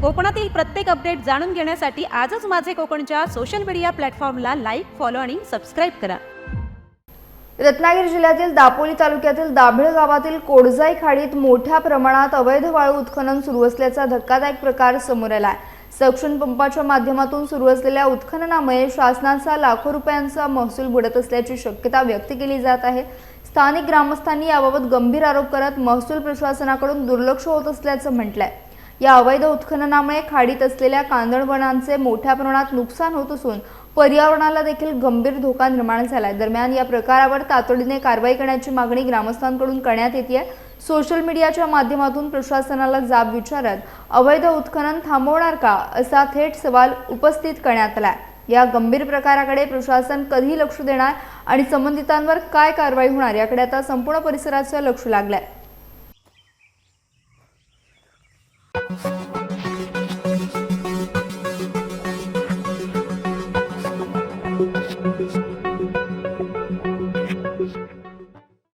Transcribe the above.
कोकणातील प्रत्येक अपडेट जाणून घेण्यासाठी आजच माझे कोकणच्या सोशल मीडिया प्लॅटफॉर्मला लाईक, फॉलो आणि सबस्क्राईब करा। रत्नागिरी जिल्ह्यातील दापोली तालुक्यातील दाभिळ गावातील कोडजाई खाडीत मोठ्या प्रमाणात अवैध वाळू उत्खनन सुरू असल्याचा धक्कादायक प्रकार समोर आला आहे। सक्शन पंपाच्या माध्यमातून सुरू असलेल्या उत्खननामुळे शासनाचा लाखो रुपयांचा महसूल बुडत असल्याची शक्यता व्यक्त केली जात आहे। स्थानिक ग्रामस्थांनी याबाबत गंभीर आरोप करत महसूल प्रशासनाकडून दुर्लक्ष होत असल्याचं म्हटलंय। या अवैध उत्खननामुळे खाडीत असलेल्या कांदळवनांचे मोठ्या प्रमाणात नुकसान होत असून पर्यावरणाला देखील गंभीर धोका निर्माण झालाय। दरम्यान या प्रकारावर तातडीने कारवाई करण्याची मागणी ग्रामस्थांकडून करण्यात येते। सोशल मीडियाच्या माध्यमातून प्रशासनाला जाब विचारत अवैध उत्खनन थांबवणार का असा थेट सवाल उपस्थित करण्यात आलाय। या गंभीर प्रकाराकडे प्रशासन कधी लक्ष देणार आणि संबंधितांवर काय कारवाई होणार याकडे आता संपूर्ण परिसराचं लक्ष लागलंय। Thank you.